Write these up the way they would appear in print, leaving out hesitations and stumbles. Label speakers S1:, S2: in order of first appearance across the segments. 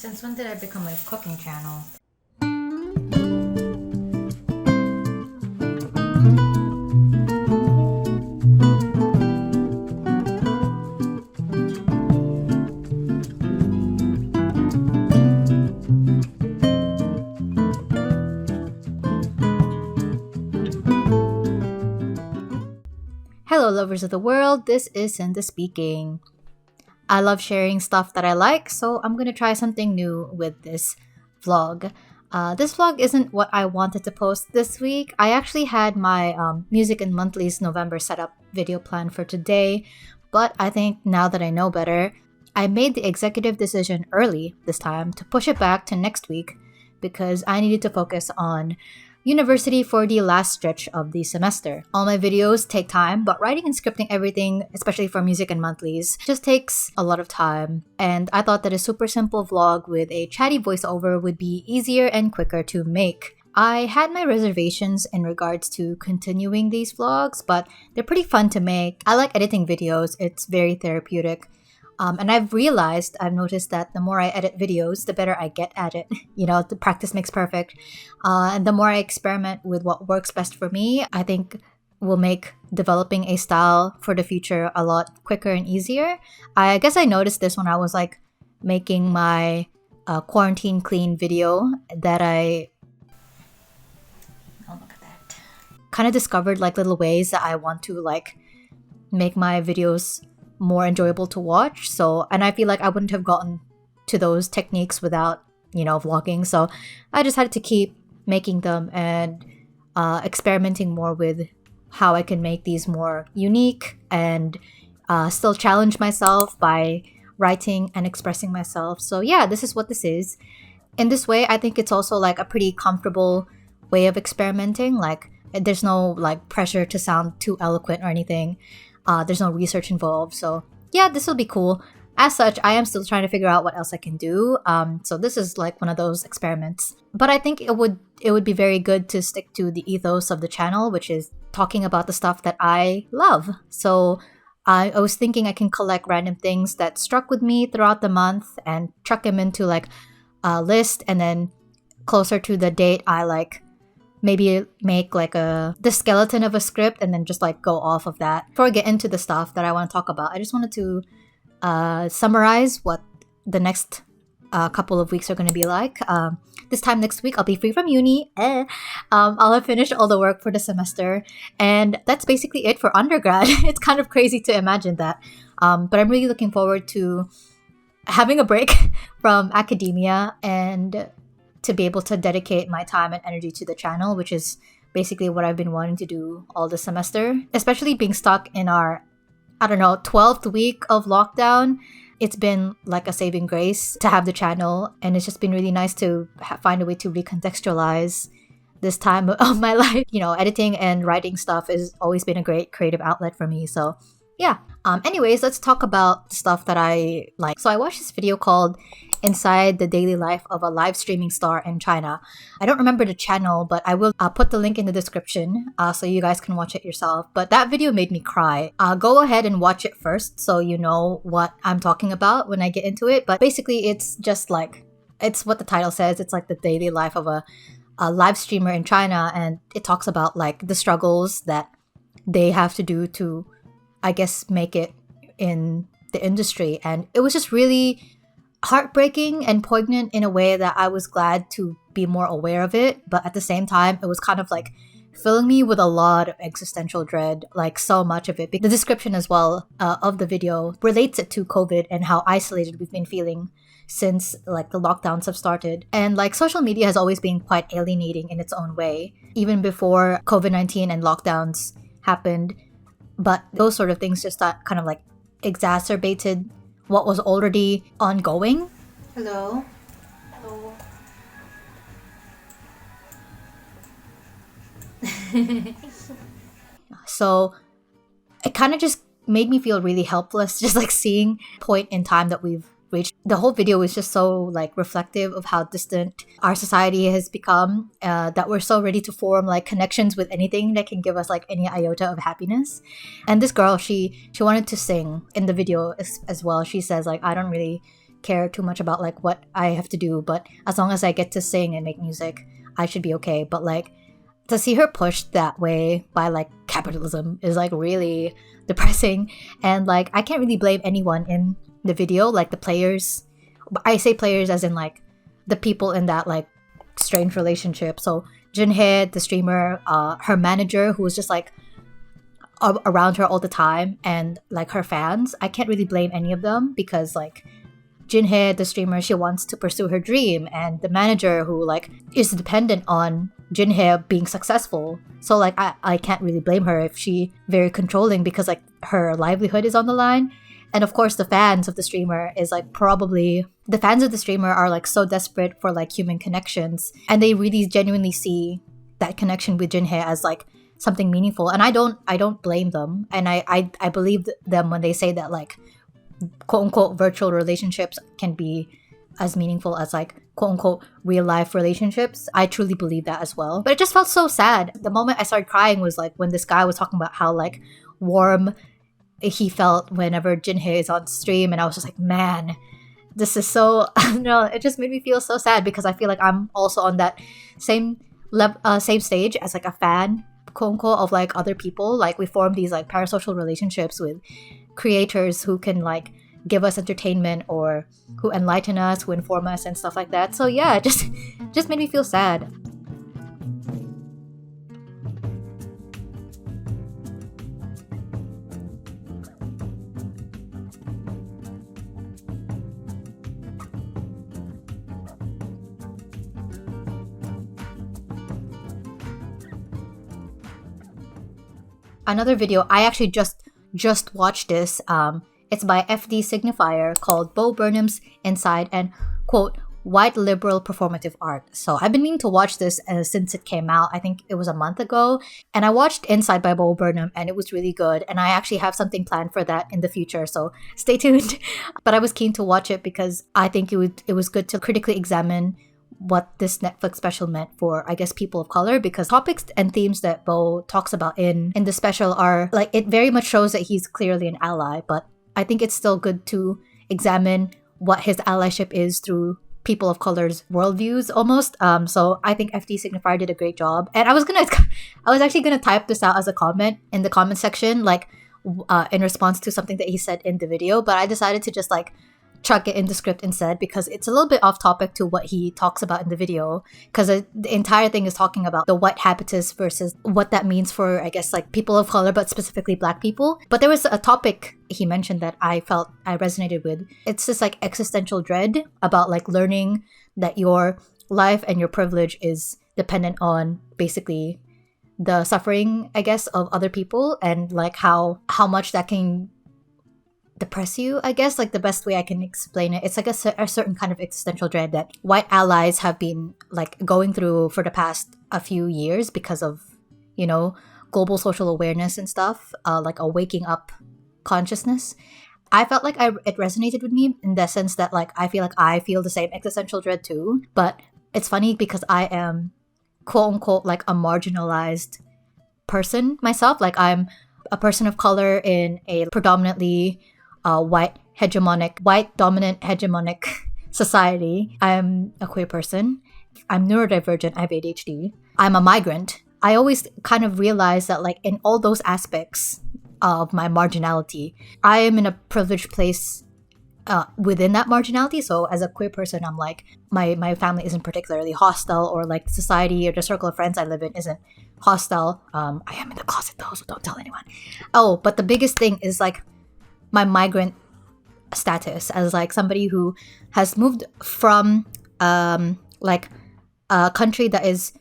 S1: Since when did I become a cooking channel? Hello lovers of the world, this is Sinta speaking. I love sharing stuff that I like, so I'm gonna try something new with this vlog. This vlog isn't what I wanted to post this week. I actually had my Music and Monthly's November setup video planned for today, but I think now that I know better, I made the executive decision early this time to push it back to next week because I needed to focus on university for the last stretch of the semester. All my videos take time, but writing and scripting everything, especially for Music and Monthlies, just takes a lot of time. And I thought that a super simple vlog with a chatty voiceover would be easier and quicker to make. I had my reservations in regards to continuing these vlogs, but they're pretty fun to make. I like editing videos, it's very therapeutic. And I've noticed that the more I edit videos, the better I get at it. You know, the practice makes perfect. And the more I experiment with what works best for me, I think will make developing a style for the future a lot quicker and easier. I guess I noticed this when I was making my quarantine clean video that oh, look at that. Kind of discovered little ways that I want to make my videos more enjoyable to watch. And I feel like I wouldn't have gotten to those techniques without, vlogging. So I just had to keep making them and experimenting more with how I can make these more unique and still challenge myself by writing and expressing myself. So yeah, this is what this is. In this way, I think it's also a pretty comfortable way of experimenting. There's no pressure to sound too eloquent or anything. There's no research involved, so yeah, this will be cool. As such, I am still trying to figure out what else I can do. So this is one of those experiments. But I think it would be very good to stick to the ethos of the channel, which is talking about the stuff that I love. So I was thinking I can collect random things that struck with me throughout the month and chuck them into a list, and then closer to the date, I maybe make the skeleton of a script and then just go off of that. Before I get into the stuff that I want to talk about, I just wanted to summarize what the next couple of weeks are going to be like. This time next week, I'll be free from uni. I'll have finished all the work for the semester. And that's basically it for undergrad. It's kind of crazy to imagine that. But I'm really looking forward to having a break from academia and to be able to dedicate my time and energy to the channel, which is basically what I've been wanting to do all the semester. Especially being stuck in our, 12th week of lockdown. It's been a saving grace to have the channel, and it's just been really nice to find a way to recontextualize this time of my life. Editing and writing stuff has always been a great creative outlet for me, so yeah. Anyways, let's talk about the stuff that I like. So I watched this video called Inside the Daily Life of a Live Streaming Star in China. I don't remember the channel, but I will put the link in the description so you guys can watch it yourself. But that video made me cry. Go ahead and watch it first so you know what I'm talking about when I get into it. But basically, it's just it's what the title says. It's the daily life of a live streamer in China, and it talks about the struggles that they have to do to, I guess, make it in the industry. And it was just really heartbreaking and poignant in a way that I was glad to be more aware of it. But at the same time, it was kind of filling me with a lot of existential dread, so much of it. The description as well of the video relates it to COVID and how isolated we've been feeling since the lockdowns have started. And social media has always been quite alienating in its own way, even before COVID-19 and lockdowns happened. But those sort of things just kind of exacerbated what was already ongoing. Hello. Hello. So it kind of just made me feel really helpless, just seeing point in time that we've reached. The whole video was just so reflective of how distant our society has become, that we're so ready to form connections with anything that can give us any iota of happiness. And this girl, she wanted to sing in the video as well. She says I don't really care too much about like what I have to do, but as long as I get to sing and make music, I should be okay. But like to see her pushed that way by like capitalism is like really depressing. And like I can't really blame anyone in the video, like the players. I say players as in like the people in that like strange relationship. So Junhye, the streamer, her manager who was just like around her all the time, and like her fans. I can't really blame any of them because like Junhye, the streamer, she wants to pursue her dream, and the manager who like is dependent on Junhye being successful. So like I can't really blame her if she very controlling because like her livelihood is on the line. And of course the fans of the streamer is like probably the fans of the streamer are like so desperate for like human connections, and they really genuinely see that connection with Junhye as like something meaningful. And I don't blame them, and I believe them when they say that like quote unquote virtual relationships can be as meaningful as like quote unquote real life relationships. I truly believe that as well. But it just felt so sad. The moment I started crying was like when this guy was talking about how like warm he felt whenever Junhye is on stream, and I was just like, man, this is so I don't know, it just made me feel so sad because I feel like I'm also on that same stage as like a fan quote unquote of like other people. Like we form these like parasocial relationships with creators who can like give us entertainment or who enlighten us, who inform us and stuff like that. So yeah, it just made me feel sad. Another video, I actually just watched this. It's by FD Signifier called Burnham's Inside and quote white liberal performative art. So I've been meaning to watch this since it came out. I think it was a month ago, and I watched Inside by Burnham, and it was really good. And I actually have something planned for that in the future, so stay tuned. But I was keen to watch it because I think it was good to critically examine what this Netflix special meant for, I guess, people of color, because topics and themes that Bo talks about in the special are like, it very much shows that he's clearly an ally, but I think it's still good to examine what his allyship is through people of color's worldviews almost. So I think FD Signifier did a great job, and I was actually gonna type this out as a comment in the comment section, like in response to something that he said in the video, but I decided to just like chuck it in the script instead because it's a little bit off topic to what he talks about in the video, because the entire thing is talking about the white habitus versus what that means for, I guess, like people of color, but specifically black people. But there was a topic he mentioned that I felt I resonated with. It's this like existential dread about like learning that your life and your privilege is dependent on basically the suffering, I guess, of other people, and like how much that can depress you, I guess. Like the best way I can explain it, it's like a certain kind of existential dread that white allies have been like going through for the past a few years because of, you know, global social awareness and stuff, like a waking up consciousness. I felt like it resonated with me in the sense that like I feel the same existential dread too, but it's funny because I am quote unquote like a marginalized person myself. Like I'm a person of color in a predominantly white dominant hegemonic society. I'm a queer person. I'm neurodivergent. I have ADHD. I'm a migrant. I always kind of realize that like in all those aspects of my marginality, I am in a privileged place within that marginality. So as a queer person, I'm like, my family isn't particularly hostile, or like society or the circle of friends I live in isn't hostile. I am in the closet though, so don't tell anyone. Oh, but the biggest thing is like my migrant status as like somebody who has moved from like a country that is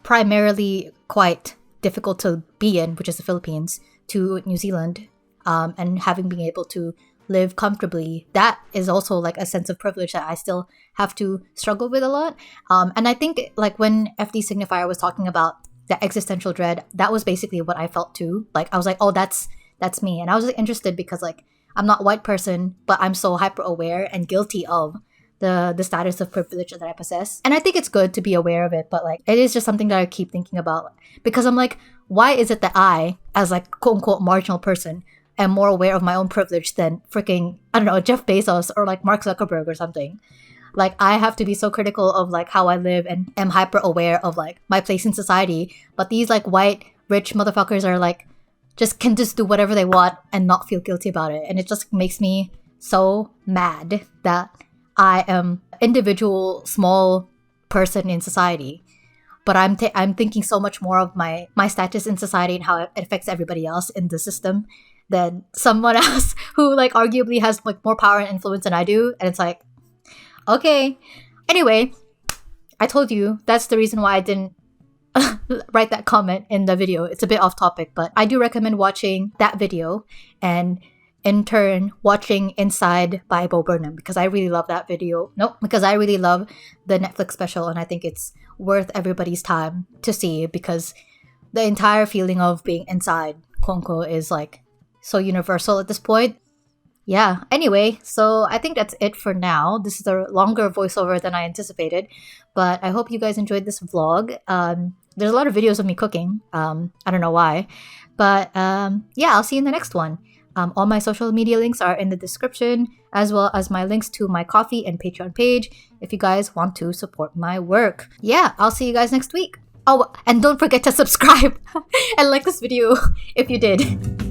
S1: primarily quite difficult to be in, which is the Philippines, to New Zealand, and having been able to live comfortably. That is also like a sense of privilege that I still have to struggle with a lot. And I think like when FD Signifier was talking about the existential dread, that was basically what I felt too. Like I was like, oh, that's me. And I was like, interested because like I'm not a white person, but I'm so hyper aware and guilty of the status of privilege that I possess. And I think it's good to be aware of it, but like it is just something that I keep thinking about, because I'm like, why is it that I, as like quote unquote marginal person, am more aware of my own privilege than freaking, I don't know, Jeff Bezos or like Mark Zuckerberg or something. Like, I have to be so critical of like how I live and am hyper aware of like my place in society. But these like white rich motherfuckers are like can just do whatever they want and not feel guilty about it. And it just makes me so mad that I am an individual small person in society. But I'm thinking so much more of my status in society and how it affects everybody else in the system than someone else who like arguably has like more power and influence than I do. And it's like, okay. Anyway, I told you that's the reason why I didn't write that comment in the video. It's a bit off topic, but I do recommend watching that video and in turn watching Inside by Bo Burnham, because I really love that video. Because I really love the Netflix special, and I think it's worth everybody's time to see, because the entire feeling of being inside, quote unquote, is like so universal at this point. Yeah, anyway, so I think that's it for now. This is a longer voiceover than I anticipated, but I hope you guys enjoyed this vlog. There's a lot of videos of me cooking. I don't know why, but yeah, I'll see you in the next one. All my social media links are in the description, as well as my links to my Ko-fi and Patreon page if you guys want to support my work. Yeah, I'll see you guys next week. Oh, and don't forget to subscribe and like this video if you did.